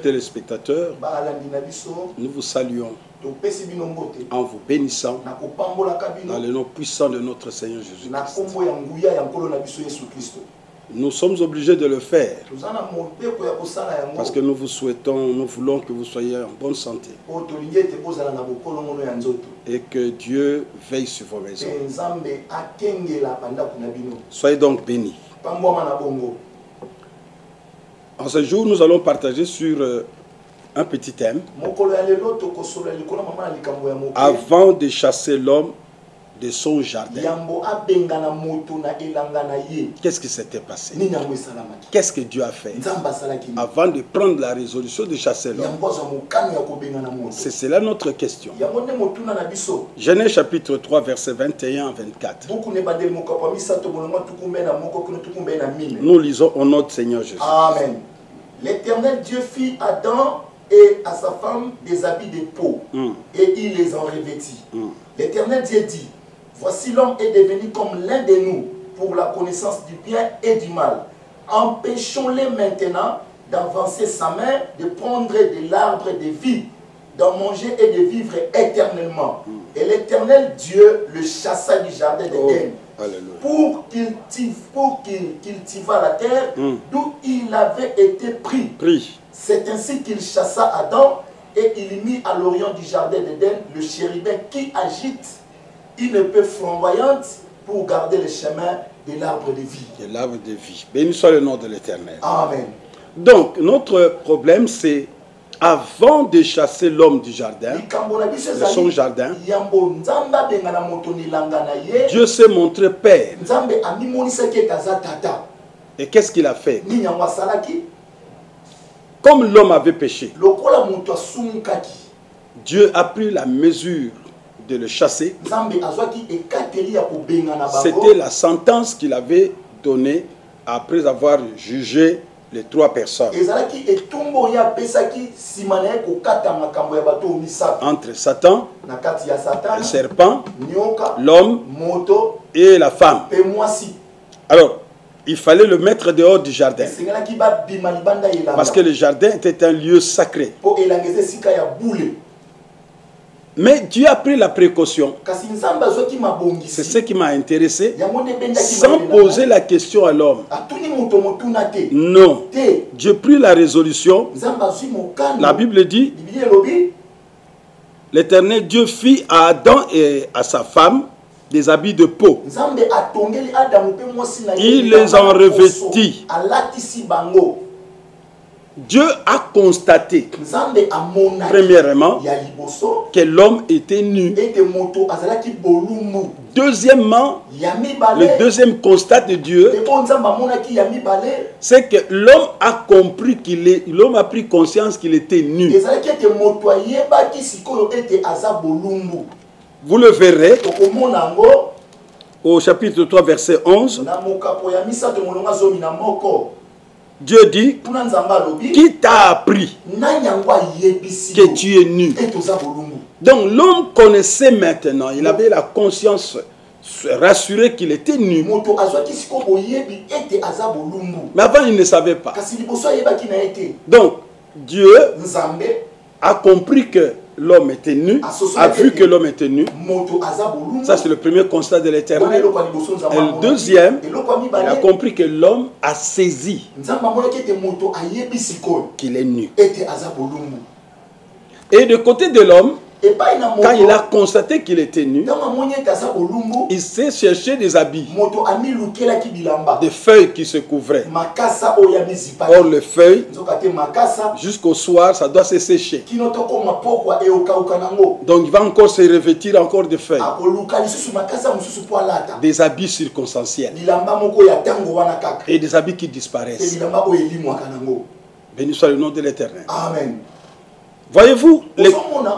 téléspectateurs, nous vous saluons en vous bénissant dans le nom puissant de notre Seigneur Jésus-Christ. Nous sommes obligés de le faire parce que nous vous souhaitons, nous voulons que vous soyez en bonne santé et que Dieu veille sur vos maisons. Soyez donc bénis. En ce jour, nous allons partager sur un petit thème. Avant de chasser l'homme de son jardin. Qu'est-ce qui s'était passé? Qu'est-ce que Dieu a fait avant de prendre la résolution de chasser l'homme? C'est cela notre question. Genèse chapitre 3, versets 21 à 24. Nous lisons au nom du Seigneur Jésus. Amen. L'Éternel Dieu fit à Adam et à sa femme des habits de peau, et il les en revêtit. L'Éternel Dieu dit: voici l'homme est devenu comme l'un de nous pour la connaissance du bien et du mal. Empêchons-les maintenant d'avancer sa main, de prendre de l'arbre de vie, d'en manger et de vivre éternellement. Et l'Éternel Dieu le chassa du jardin d'Éden pour qu'il cultivât la terre d'où il avait été pris. C'est ainsi qu'il chassa Adam et il mit à l'orient du jardin d'Éden le chérubin qui agite une épée flamboyante pour garder le chemin de l'arbre de vie. De l'arbre de vie. Béni soit le nom de l'Éternel. Amen. Donc, notre problème, c'est avant de chasser l'homme du jardin, de son jardin, Dieu s'est montré Père. Et qu'est-ce qu'il a fait? Comme l'homme avait péché, Dieu a pris la mesure de le chasser. C'était la sentence qu'il avait donnée après avoir jugé les trois personnes. Entre Satan, le serpent, l'homme et la femme. Alors, il fallait le mettre dehors du jardin. Parce que le jardin était un lieu sacré. Mais Dieu a pris la précaution. C'est ce qui m'a intéressé. Sans poser la question à l'homme. Non. Dieu a pris la résolution. La Bible dit, l'Éternel Dieu fit à Adam et à sa femme des habits de peau. Il les en revêtit. Dieu a constaté, premièrement, que l'homme était nu. Deuxièmement, le deuxième constat de Dieu, c'est que l'homme a compris l'homme a pris conscience qu'il était nu. Vous le verrez au chapitre 3, verset 11. Dieu dit, qui t'a appris que tu es nu? Donc l'homme connaissait maintenant, il avait la conscience rassurée qu'il était nu. Mais avant il ne savait pas. Donc Dieu a compris que l'homme était nu, a vu que l'homme était nu. Ça, c'est le premier constat de l'Éternel. Et le deuxième, il a compris que l'homme a saisi qu'il est nu. Et de côté de l'homme, quand il a constaté qu'il était nu, il s'est cherché des habits, des feuilles qui se couvraient. Or, les feuilles, jusqu'au soir, ça doit se sécher. Donc, il va encore se revêtir encore de feuilles. Des habits circonstanciels. Et des habits qui disparaissent. Béni soit le nom de l'Éternel. Amen. Voyez-vous,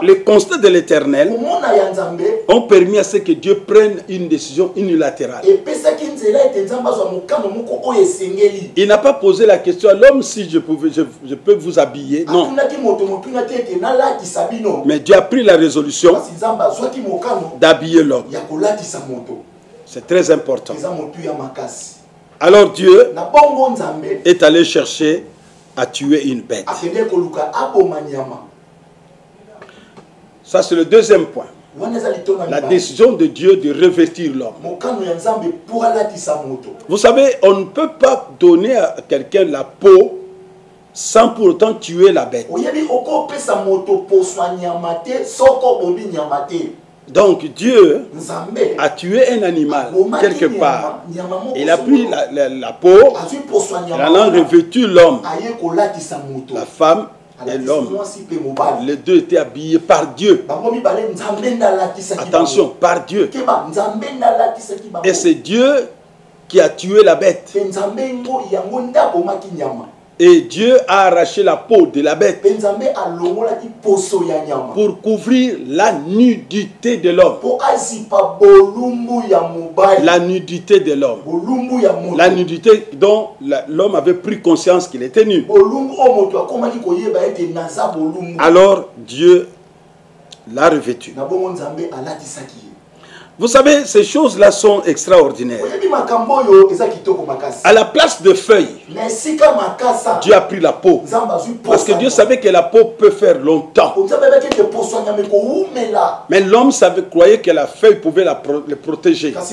les constats de l'Éternel ont permis à ce que Dieu prenne une décision unilatérale. Il n'a pas posé la question à l'homme si je peux vous habiller. Non. Mais Dieu a pris la résolution d'habiller l'homme. C'est très important. Alors Dieu est allé chercher à tuer une bête. Ça, c'est le deuxième point. La décision de Dieu de revêtir l'homme. Vous savez, on ne peut pas donner à quelqu'un la peau sans pour autant tuer la bête. Donc Dieu a tué un animal quelque part. Il a pris la peau, il en a revêtu l'homme, la femme et l'homme. Les deux étaient habillés par Dieu. Attention, par Dieu. Et c'est Dieu qui a tué la bête. Et Dieu a arraché la peau de la bête pour couvrir la nudité de l'homme. La nudité de l'homme. La nudité dont l'homme avait pris conscience qu'il était nu. Alors Dieu l'a revêtu. Vous savez, ces choses-là sont extraordinaires. À la place de feuilles, Dieu a pris la peau. Parce que Dieu savait que la peau peut faire longtemps. Mais l'homme croyait que la feuille pouvait le protéger. Or,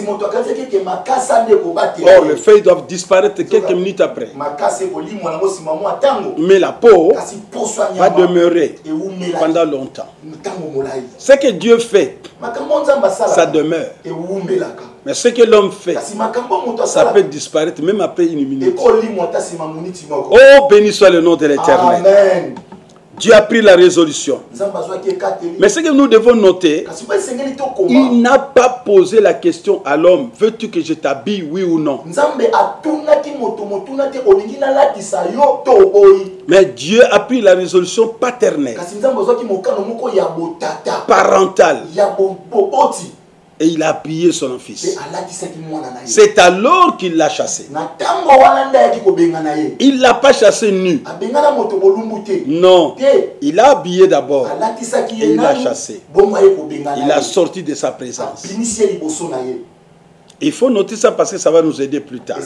les feuilles doivent disparaître quelques minutes après. Mais la peau va demeurer pendant longtemps. Ce que Dieu fait, ça demeure. Mais ce que l'homme fait, ça peut disparaître même après une minute. Oh, béni soit le nom de l'Éternel. Dieu a pris la résolution. Mais ce que nous devons noter, il n'a pas posé la question à l'homme, veux-tu que je t'habille, oui ou non? Mais Dieu a pris la résolution paternelle, parentale. Et il a habillé son fils. C'est alors qu'il l'a chassé. Il ne l'a pas chassé nu. Non. Il l'a habillé d'abord. Et il l'a chassé. Il a sorti de sa présence. Il faut noter ça parce que ça va nous aider plus tard.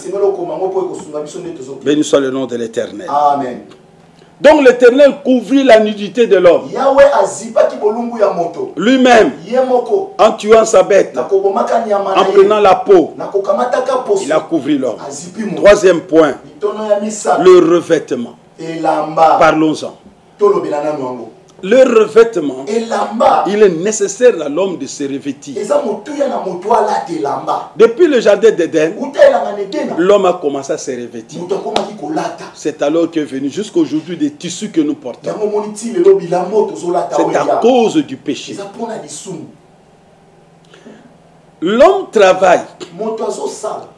Béni soit le nom de l'Éternel. Amen. Donc l'Éternel couvrit la nudité de l'homme. Lui-même, en tuant sa bête, en prenant la peau, il a couvert l'homme. Troisième point, le revêtement. Parlons-en. Le revêtement, il est nécessaire à l'homme de se revêtir. Depuis le jardin d'Éden, l'homme a commencé à se revêtir. C'est alors qu'est venu jusqu'aujourd'hui des tissus que nous portons. C'est à cause du péché. L'homme travaille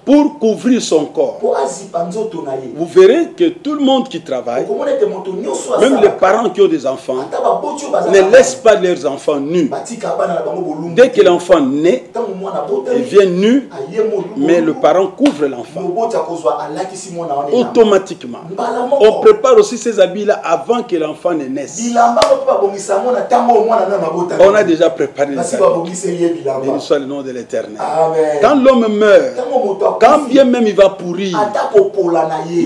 pour couvrir son corps. Vous verrez que tout le monde qui travaille, même les parents qui ont des enfants, ne laissent pas leurs enfants nus. Dès que l'enfant naît, il vient nu, mais le parent couvre l'enfant. Automatiquement. On prépare aussi ces habits-là avant que l'enfant ne naisse. On a déjà préparé les habits. Béni soit le nom de l'Éternel. Quand l'homme meurt, quand bien même il va pourrir,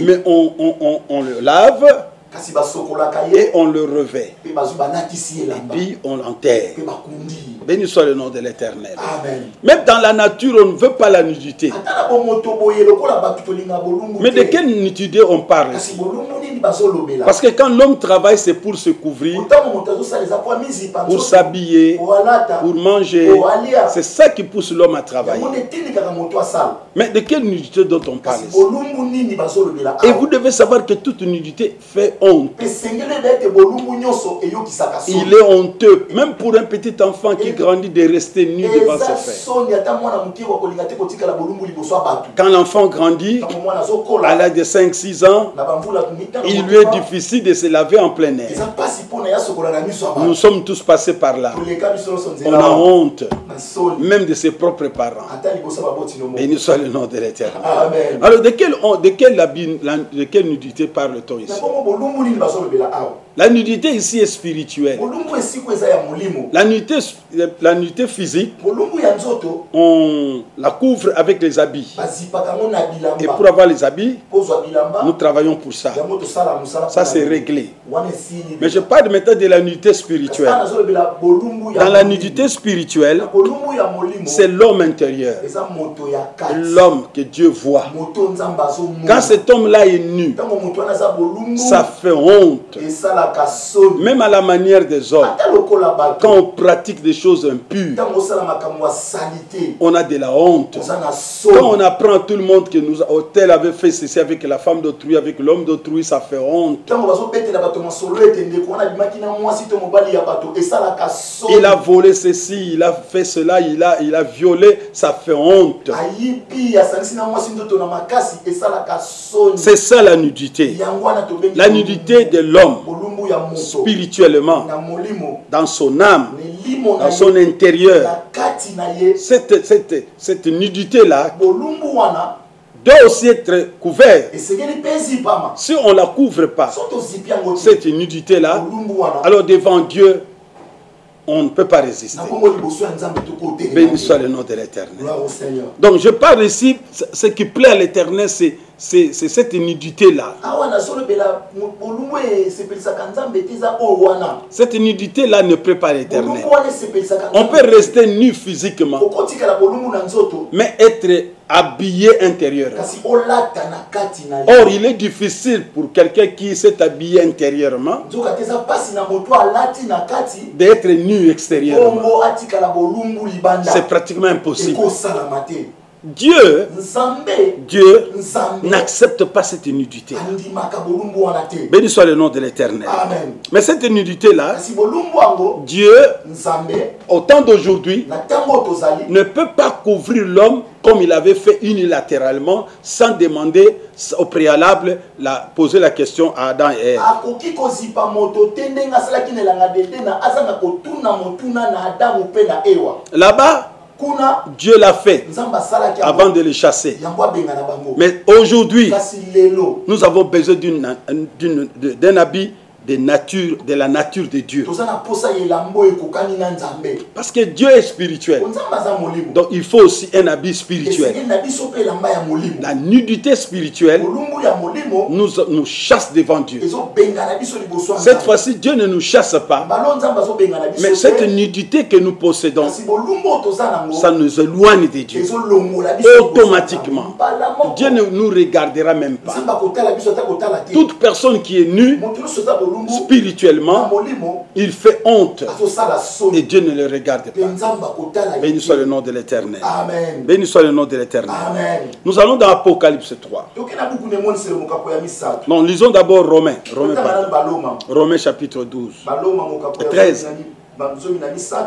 mais on le lave et on le revêt. Et puis on l'enterre. Béni soit le nom de l'Éternel. Même dans la nature, on ne veut pas la nudité. Mais de quelle nudité on parle? Parce que quand l'homme travaille, c'est pour se couvrir, pour s'habiller, pour manger. C'est ça qui pousse l'homme à travailler. Mais de quelle nudité dont on parle ici? Et vous devez savoir que toute nudité fait honte. Il est honteux, même pour un petit enfant qui grandit, de rester nu devant ses frères. Quand l'enfant grandit, à l'âge de 5-6 ans, il lui est difficile de se laver en plein air. Nous sommes tous passés par là. On a honte, même de ses propres parents. Béni soit le nom de l'Éternel. Alors, de quelle nudité parle-t-on ici? La nudité ici est spirituelle. La nudité physique, on la couvre avec les habits. Et pour avoir les habits, nous travaillons pour ça. Ça, c'est réglé. Mais je parle maintenant de la nudité spirituelle. Dans la nudité spirituelle, c'est l'homme intérieur. L'homme que Dieu voit. Quand cet homme-là est nu, ça fait honte. Même à la manière des hommes. Quand on pratique des choses impures, on a de la honte. Quand on apprend à tout le monde que tel avait fait ceci avec la femme d'autrui, avec l'homme d'autrui, ça fait honte. Il a volé ceci, il a fait cela, il a violé, ça fait honte. C'est ça la nudité. La nudité de l'homme, spirituellement, dans son âme, dans son intérieur. Cette nudité-là doit aussi être couverte. Si on ne la couvre pas, cette nudité-là, alors devant Dieu, on ne peut pas résister. Béni soit le nom de l'Éternel. Donc je parle ici, ce qui plaît à l'Éternel, c'est cette nudité-là. Cette nudité-là ne plaît pas à l'Éternel. On peut rester nu physiquement, mais être habillé intérieurement. Or, il est difficile pour quelqu'un qui s'est habillé intérieurement d'être nu extérieurement. C'est pratiquement impossible. Dieu n'accepte pas cette nudité. Béni soit le nom de l'Éternel. Mais cette nudité-là, Dieu, au temps d'aujourd'hui, ne peut pas couvrir l'homme comme il avait fait unilatéralement, sans demander au préalable, poser la question à Adam et Ève. Là-bas, Dieu l'a fait avant de les chasser. Mais aujourd'hui, nous avons besoin d'un habit de la nature de Dieu. Parce que Dieu est spirituel. Donc il faut aussi un habit spirituel. La nudité spirituelle nous chasse devant Dieu. Cette fois-ci, Dieu ne nous chasse pas. Mais cette nudité que nous possédons, ça nous éloigne de Dieu. Automatiquement. Dieu ne nous regardera même pas. Toute personne qui est nue, spirituellement, il fait honte et Dieu ne le regarde pas. Béni soit le nom de l'Éternel. Béni soit le nom de l'Éternel. Nous allons dans Apocalypse 3. Non, lisons d'abord Romains. Romains chapitre 12. 13.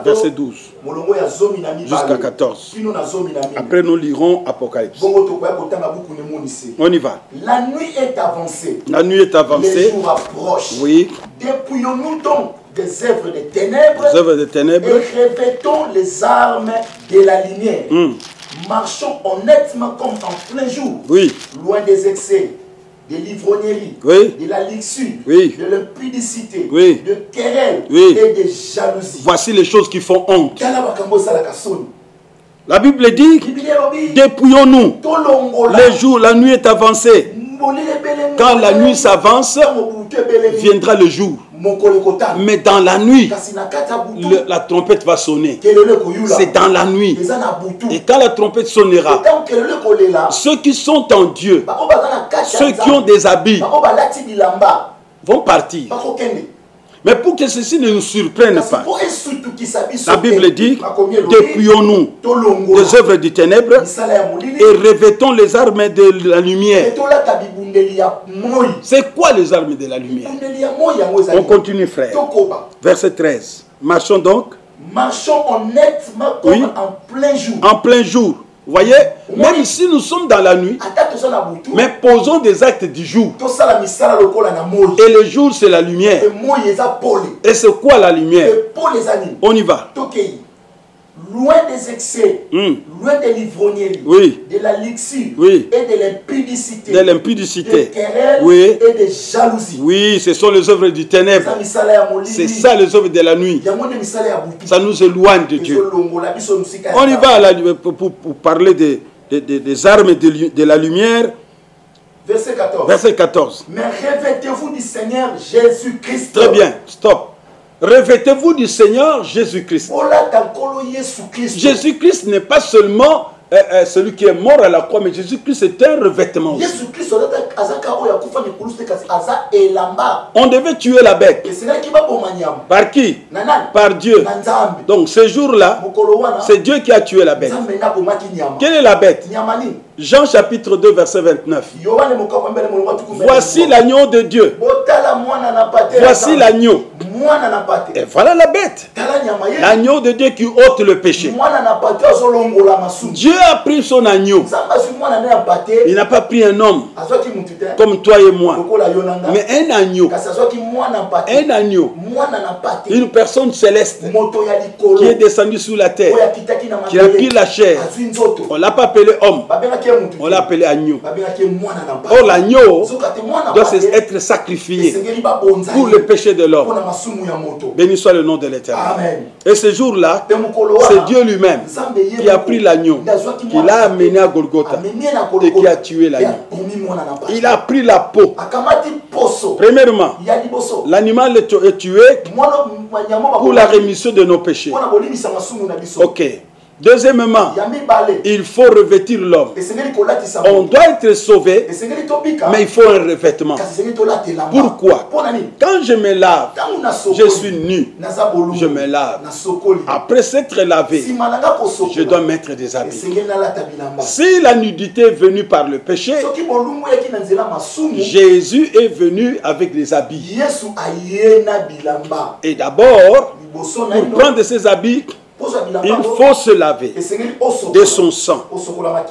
Verset 12 jusqu'à 14. Après nous lirons Apocalypse. On y va. La nuit est avancée. La nuit est avancée. Les jours approchent. Oui. Dépouillons-nous donc des œuvres des ténèbres. Et revêtons les armes de la lumière. Marchons honnêtement comme en plein jour. Oui. Loin des excès, de l'ivrognerie, de la luxure, de l'impudicité, de querelles et de jalousie. Voici les choses qui font honte. La Bible dit, dépouillons-nous. Les jours, la nuit est avancée. Quand la nuit s'avance, viendra le jour. Mais dans la nuit, la trompette va sonner. C'est dans la nuit. Et quand la trompette sonnera, ceux qui sont en Dieu, ceux qui ont des habits, vont partir. Mais pour que ceci ne nous surprenne pas, la Bible dit, dépouillons-nous des œuvres des ténèbres et revêtons les armes de la lumière. C'est quoi les armes de la lumière? On continue, frère. Verset 13. Marchons donc. Marchons honnêtement comme en plein jour. En plein jour. Vous voyez, même si nous sommes dans la nuit, mais posons des actes du jour. Et le jour, c'est la lumière. Et c'est quoi la lumière? On y va. loin des excès, loin des l'ivrognerie, de la luxure et de l'impudicité, des querelles et des jalousies. Oui, ce sont les œuvres du ténèbre. C'est ça les œuvres de la nuit. Ça nous éloigne de Dieu. On y va pour parler des armes de la lumière. Verset 14. Verset 14. Mais revêtez-vous du Seigneur Jésus-Christ. Très bien, stop. Revêtez-vous du Seigneur Jésus-Christ. Jésus-Christ n'est pas seulement celui qui est mort à la croix, mais Jésus-Christ est un revêtement aussi. On devait tuer la bête. Par qui? Par Dieu. Donc ce jour-là, c'est Dieu qui a tué la bête. Quelle est la bête? Jean chapitre 2 verset 29. Voici l'agneau de Dieu. Voici l'agneau. Et voilà la bête. L'agneau de Dieu qui ôte le péché. Dieu a pris son agneau. Il n'a pas pris un homme comme toi et moi, mais un agneau. Un agneau. Une personne céleste qui est descendue sous la terre, qui a pris la chair. On ne l'a pas appelé homme, on l'a appelé agneau. Or l'agneau doit être sacrifié pour le péché de l'homme. Béni soit le nom de l'Éternel. Et ce jour-là, c'est Dieu lui-même qui a pris l'agneau, qui l'a amené à Golgotha et qui a tué l'agneau. Il a pris la peau. Premièrement, l'animal est tué pour la rémission de nos péchés. Ok. Deuxièmement, il faut revêtir l'homme. On doit être sauvé, mais il faut un revêtement. Pourquoi? Quand je me lave, je suis nu. Je me lave. Après s'être lavé, je dois mettre des habits. Si la nudité est venue par le péché, Jésus est venu avec des habits. Et d'abord, pour prendre ces habits, il faut se laver de son sang.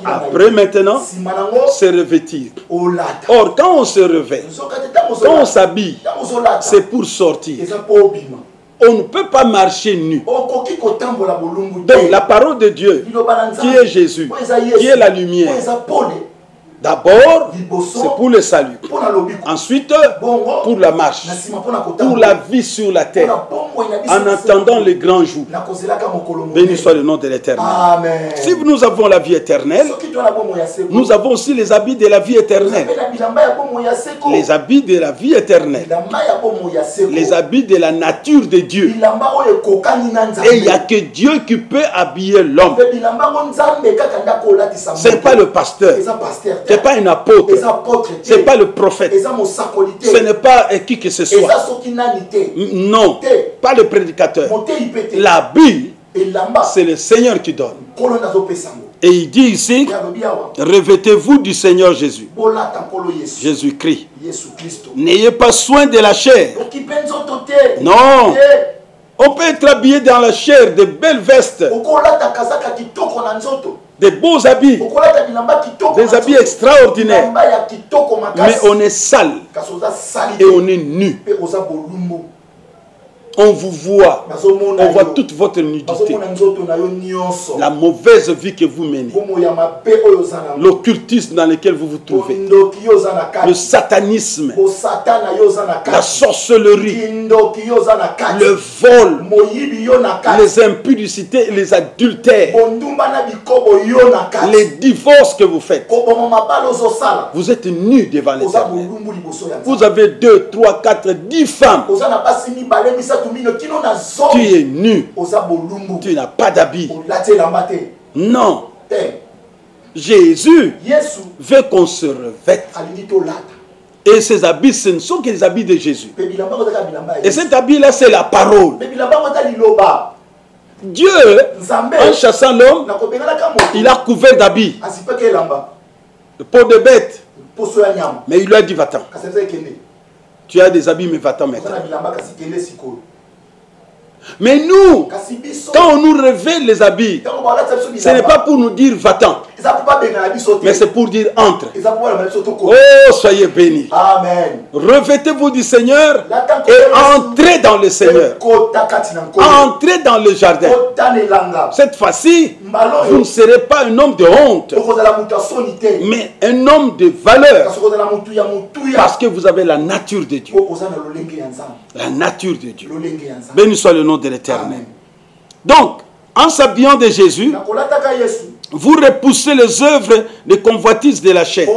Après maintenant, se revêtir. Or, quand on se revêt, quand on s'habille, c'est pour sortir. On ne peut pas marcher nu. Donc la parole de Dieu, qui est Jésus, qui est la lumière, d'abord, c'est pour le salut. Ensuite, pour la marche. Pour la vie sur la terre. En attendant le grand jour. Béni soit le nom de l'Éternel. Si nous avons la vie éternelle, nous avons aussi les habits de la vie éternelle. Les habits de la vie éternelle. Les habits de la nature de Dieu. Et il n'y a que Dieu qui peut habiller l'homme. Ce n'est pas le pasteur. Ce n'est pas un apôtre. Ce n'est pas le prophète. Ce n'est pas qui que ce soit. Non, pas le prédicateur. L'habit, c'est le Seigneur qui donne. Et il dit ici, revêtez-vous du Seigneur Jésus. Jésus-Christ. N'ayez pas soin de la chair. Non. On peut être habillé dans la chair, de belles vestes, des beaux habits, des habits extraordinaires. Mais on est sale et on est nu. On vous voit, on voit toute votre nudité, la mauvaise vie que vous menez, l'occultisme dans lequel vous vous trouvez, le satanisme, la sorcellerie, le vol, les impudicités, les adultères, les divorces que vous faites. Vous êtes nus devant l'Éternel. Vous avez 2, 3, 4, 10 femmes. Tu es nu. Tu n'as pas d'habit. Non. Jésus veut qu'on se revête. Et ces habits, ce ne sont que les habits de Jésus. Et cet habit-là, c'est la parole. Dieu, en chassant l'homme, il a couvert d'habits. De peau de bête. Mais il lui a dit, va-t'en. Tu as des habits, mais va-t'en maintenant. Mais nous, quand on nous révèle les habits, ce n'est pas pour nous dire va-t'en. Mais c'est pour dire entre. Oh, soyez bénis. Amen. Revêtez-vous du Seigneur et entrez dans le Seigneur. Entrez dans le jardin. Cette fois-ci, vous ne serez pas un homme de honte, mais un homme de valeur. Parce que vous avez la nature de Dieu. La nature de Dieu. Béni soit le nom de l'Éternel. Donc, en s'habillant de Jésus, vous repoussez les œuvres de convoitise de la chair.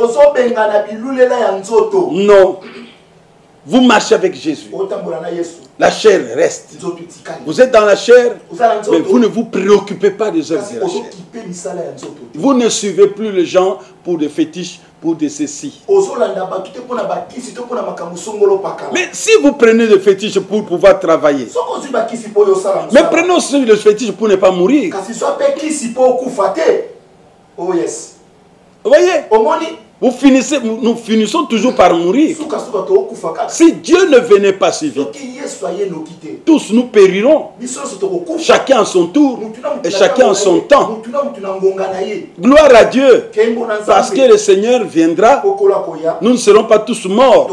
Non. Vous marchez avec Jésus. La chair reste. Vous êtes dans la chair, mais vous ne vous préoccupez pas des œuvres de la chair. Vous ne suivez plus les gens pour des fétiches, pour des ceci. Mais si vous prenez des fétiches pour pouvoir travailler, mais prenez aussi les fétiches pour ne pas mourir. Oh yes. Vous voyez? Nous finissons toujours par mourir. Si Dieu ne venait pas si vite, tous nous périrons. Chacun à son tour et chacun en son temps. Gloire à Dieu. Parce que le Seigneur viendra. Nous ne serons pas tous morts.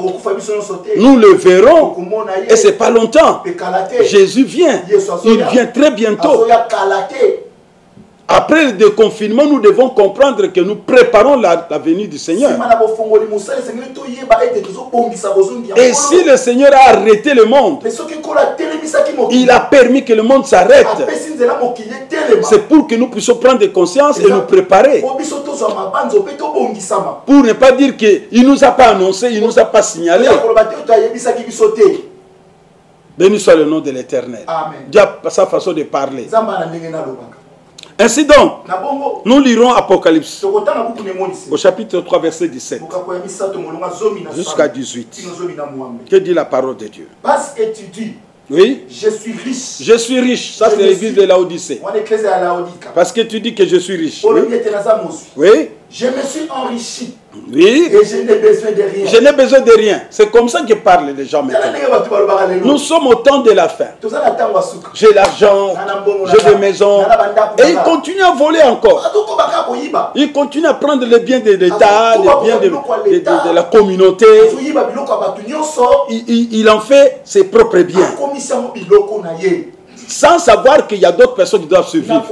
Nous le verrons. Et ce n'est pas longtemps. Jésus vient. Il vient très bientôt. Après le déconfinement, nous devons comprendre que nous préparons la venue du Seigneur. Et si le Seigneur a arrêté le monde, il a permis que le monde s'arrête. C'est pour que nous puissions prendre conscience et nous préparer. Pour ne pas dire qu'il ne nous a pas annoncé, il ne nous a pas signalé. Béni soit le nom de l'Éternel. Dieu a sa façon de parler. Ainsi donc, nous lirons Apocalypse au chapitre 3, verset 17 jusqu'à 18. Que dit la parole de Dieu? Parce que tu dis, oui, je suis riche. Je suis riche. Ça, c'est l'église de Laodicée. Parce que tu dis que je suis riche. Oui. Oui. Je me suis enrichi. Oui. Et je n'ai besoin de rien. Je n'ai besoin de rien. C'est comme ça que parlent les gens maintenant. Nous sommes au temps de la fin. J'ai l'argent, j'ai des maisons. Et ils continuent à voler encore. Ils continuent à prendre les biens de l'État, les biens de la communauté. Il en fait ses propres biens. Sans savoir qu'il y a d'autres personnes qui doivent survivre.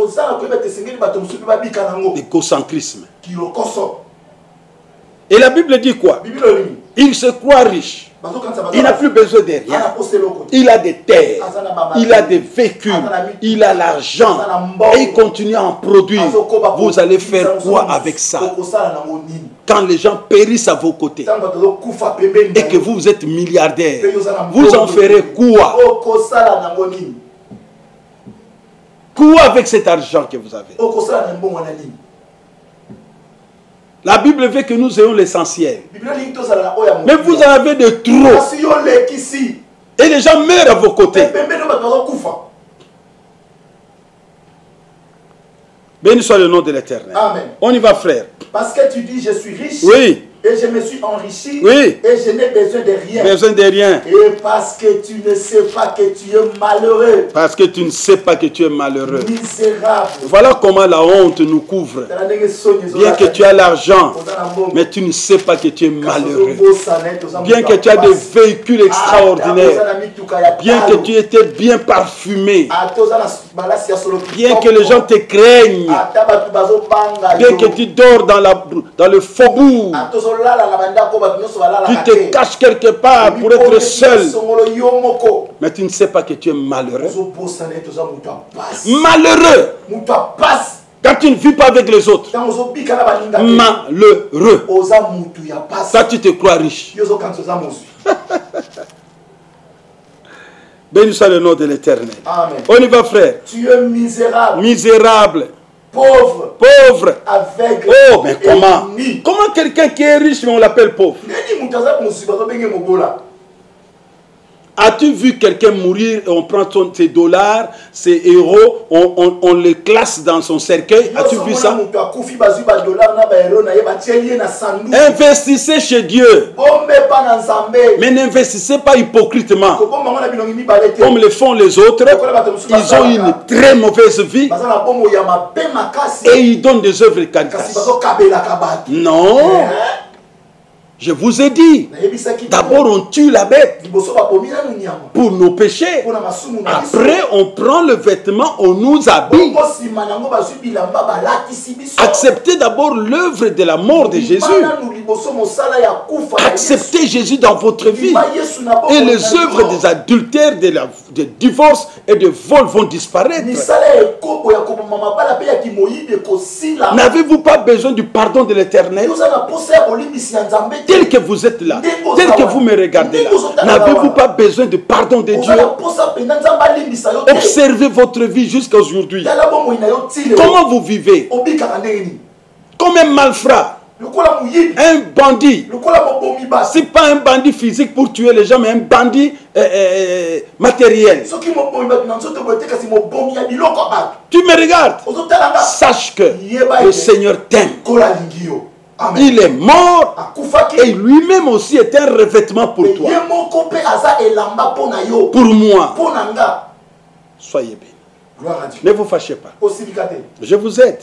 L'égocentrisme. Et la Bible dit quoi? Il se croit riche. Il n'a plus besoin de rien. Il a des terres. Il a des véhicules. Il a l'argent. Et il continue à en produire. Vous allez faire quoi avec ça? Quand les gens périssent à vos côtés et que vous êtes milliardaire, vous en ferez quoi? Quoi avec cet argent que vous avez? La Bible veut que nous ayons l'essentiel. Mais vous en avez de trop. Et les gens meurent à vos côtés. Béni soit le nom de l'Éternel. On y va, frère. Parce que tu dis, je suis riche. Oui. Et je me suis enrichi. Oui. Et je n'ai besoin de rien. Besoin de rien. Et parce que tu ne sais pas que tu es malheureux. Parce que tu ne sais pas que tu es malheureux. Misérable. Voilà comment la honte nous couvre. Bien que tu as l'argent, mais tu ne sais pas que tu es malheureux. Bien que tu as des véhicules extraordinaires. Bien que tu étais bien parfumé. Bien que les gens te craignent. Bien que tu dors dans le faubourg. Tu te caches quelque part pour être seul. Mais tu ne sais pas que tu es malheureux. Malheureux. Quand tu ne vis pas avec les autres. Malheureux. Ça, tu te crois riche. Béni soit le nom de l'Éternel. On y va, frère. Tu es misérable. Misérable. Pauvre. Pauvre. Aveugle. Oh, mais comment? Comment quelqu'un qui est riche, mais on l'appelle pauvre? As-tu vu quelqu'un mourir et on prend ses dollars, ses euros, on les classe dans son cercueil? As-tu vu ça? Investissez chez Dieu. Mais n'investissez pas hypocritement. Comme le font les autres. Ils ont une très mauvaise vie. Et ils donnent des œuvres caritatives. Non. Je vous ai dit, d'abord on tue la bête pour nos péchés. Après on prend le vêtement, on nous habille. Acceptez d'abord l'œuvre de la mort de Jésus. Acceptez Jésus dans votre vie. Et les œuvres des adultères, des divorces et des vols vont disparaître. N'avez-vous pas besoin du pardon de l'Éternel? Tel que vous êtes là, tel que vous me regardez là, n'avez-vous pas besoin de pardon de Dieu? Observez votre vie jusqu'à aujourd'hui. Comment vous vivez? Comme un malfrat, un bandit. Ce n'est pas un bandit physique pour tuer les gens, mais un bandit matériel. Tu me regardes, sache que le Seigneur t'aime. Il est mort et lui-même aussi est un revêtement pour toi. Pour moi. Soyez bénis. Ne vous fâchez pas. Je vous aide.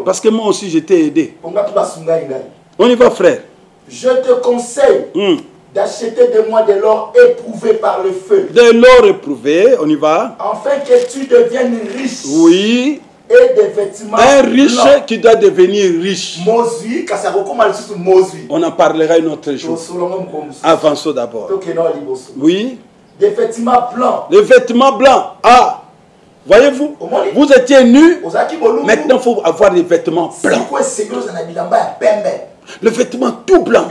Parce que moi aussi j'étais aidé. On y va, frère. Je te conseille d'acheter de moi de l'or éprouvé par le feu. De l'or éprouvé, on y va. Afin que tu deviennes riche. Oui. Et des vêtements un riche blancs. Qui doit devenir riche. On en parlera une autre jour. Avançons d'abord. Oui. Des vêtements blancs. Les vêtements blancs. Ah, voyez-vous, vous étiez nus. Maintenant, il faut avoir des vêtements blancs. Le vêtement tout blanc.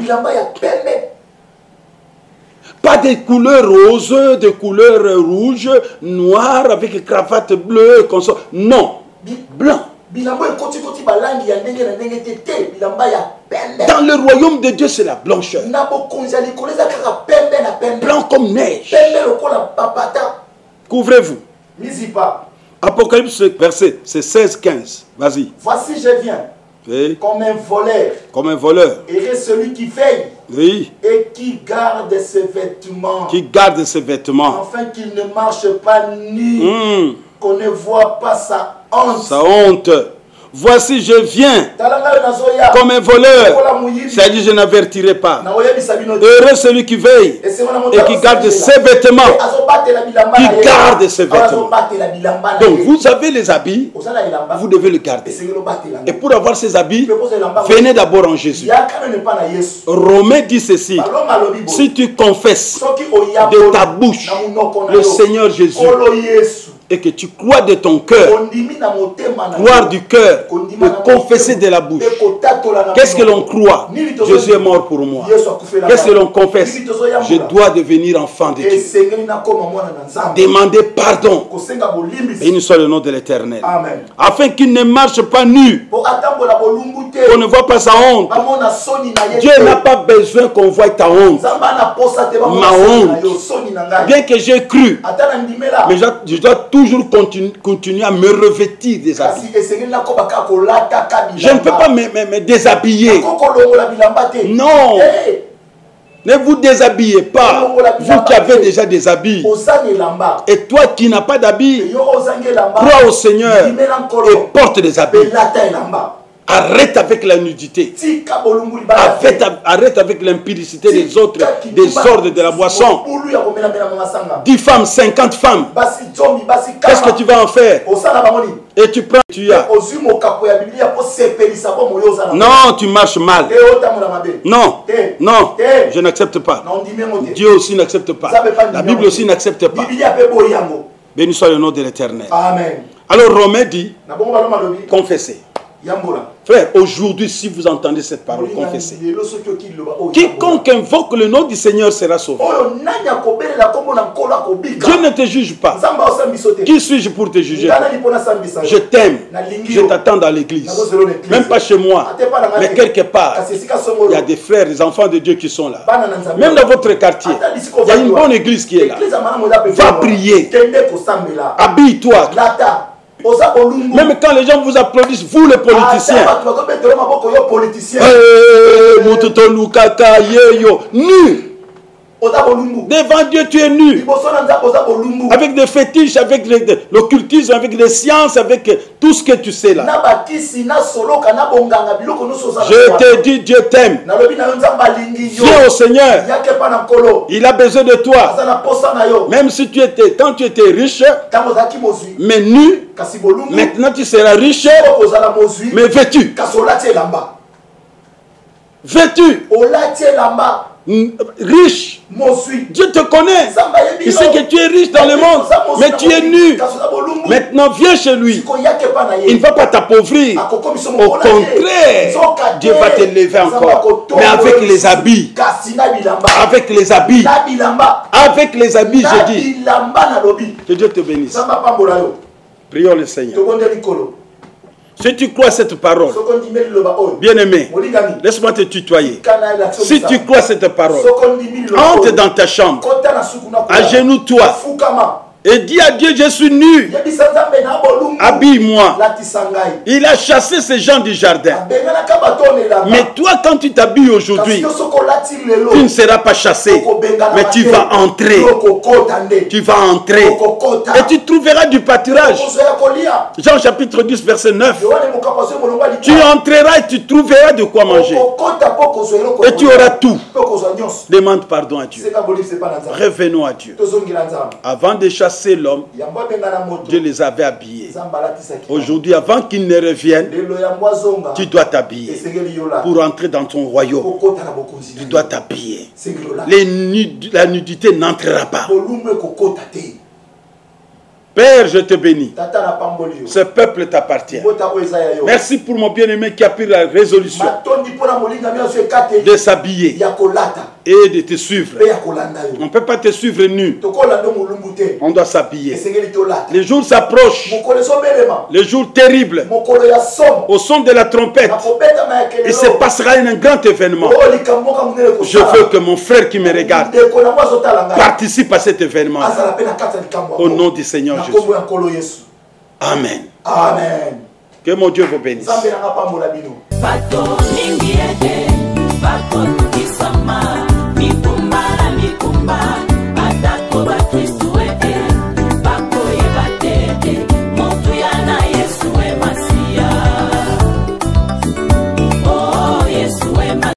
Pas des couleurs roses, des couleurs rouges, noires, avec cravate bleue, comme ça. Non. Blanc. Dans le royaume de Dieu, c'est la blancheur. Blanc comme neige. Couvrez-vous. Apocalypse, verset, c'est 16-15. Vas-y. Voici, je viens. Oui. Comme un voleur. Comme un voleur. Et celui qui veille. Oui. Et qui garde ses vêtements. Qui garde ses vêtements. Afin qu'il ne marche pas nu. Qu'on ne voit pas sa honte. Sa honte. Voici, je viens comme un voleur. C'est-à-dire, je n'avertirai pas. Heureux celui qui veille et qui garde ses vêtements. Qui garde ses vêtements. Donc, vous avez les habits, vous devez le garder. Et pour avoir ces habits, venez d'abord en Jésus. Romains dit ceci. Si tu confesses de ta bouche le Seigneur Jésus, et que tu crois de ton cœur, croire du cœur, et confesser de la bouche. Qu'est-ce que l'on croit? Jésus est mort pour moi. Qu'est-ce que l'on confesse? Je dois devenir enfant de Dieu. Demandez pardon. Béni soit le nom de l'Éternel. Afin qu'il ne marche pas nu, qu'on ne voit pas sa honte. Dieu n'a pas besoin qu'on voie ta honte. Ma honte. Bien que j'ai cru, mais je dois toujours continuer à me revêtir des habits. Je ne peux pas me déshabiller. Non. Ne vous déshabillez pas. Vous qui avez déjà des habits. Et toi qui n'as pas d'habits, crois au Seigneur et porte des habits. Arrête avec la nudité. Arrête avec l'impudicité des autres, des ordres de la boisson. 10 femmes, 50 femmes. Qu'est-ce que tu vas en faire? Et tu prends, tu as. Non, tu marches mal. Non, non, je n'accepte pas. Dieu aussi n'accepte pas. La Bible aussi n'accepte pas. Béni soit le nom de l'Éternel. Alors Romain dit, confessez. Frère, aujourd'hui, si vous entendez cette parole, confessez. Quiconque invoque le nom du Seigneur sera sauvé. Dieu ne te juge pas. Qui suis-je pour te juger? Je t'aime. Je t'attends dans l'église. Même pas chez moi. Mais quelque part, il y a des frères, des enfants de Dieu qui sont là. Même dans votre quartier, il y a une bonne église qui est là. Va prier. Habille-toi. Même quand les gens vous applaudissent, vous les politiciens, nu. Devant Dieu, tu es nu. Avec des fétiches, avec l'occultisme, avec des sciences, avec tout ce que tu sais là. Je te dis, Dieu t'aime. Viens au Seigneur. Il a besoin de toi. Même si quand tu étais riche, mais nu, maintenant tu seras riche, mais vêtu. Vêtu. Riche. Dieu te connaît. Il sait que tu es riche dans le monde, mais tu es nu. Maintenant, viens chez lui. Il ne va pas t'appauvrir. Au contraire, Dieu va te lever encore. Mais avec les habits. Avec les habits. Avec les habits, je dis. Que Dieu te bénisse. Prions le Seigneur. Si tu crois cette parole, bien-aimé, laisse-moi te tutoyer. Si tu crois cette parole, entre dans ta chambre, agenouille-toi et dis à Dieu, je suis nu. Habille-moi. Il a chassé ces gens du jardin. Mais toi, quand tu t'habilles aujourd'hui, tu ne seras pas chassé. Mais tu vas entrer. Tu vas entrer. Et tu trouveras du pâturage. Jean chapitre 10, verset 9. Tu entreras et tu trouveras de quoi manger. Et tu auras tout. Demande pardon à Dieu. Revenons à Dieu. Avant de chasser l'homme, Dieu les avait habillés. Aujourd'hui, avant qu'ils ne reviennent, tu dois t'habiller. Pour entrer dans ton royaume, tu dois t'habiller. La nudité n'entrera pas. Père, je te bénis. Ce peuple t'appartient. Merci pour mon bien-aimé qui a pris la résolution de s'habiller et de te suivre. On ne peut pas te suivre nu. On doit s'habiller. Les jours s'approchent. Les jours terribles. Au son de la trompette, il se passera un grand événement. Je veux que mon frère qui me regarde participe à cet événement. Au nom du Seigneur Jésus. Amen. Amen. Que mon Dieu vous bénisse.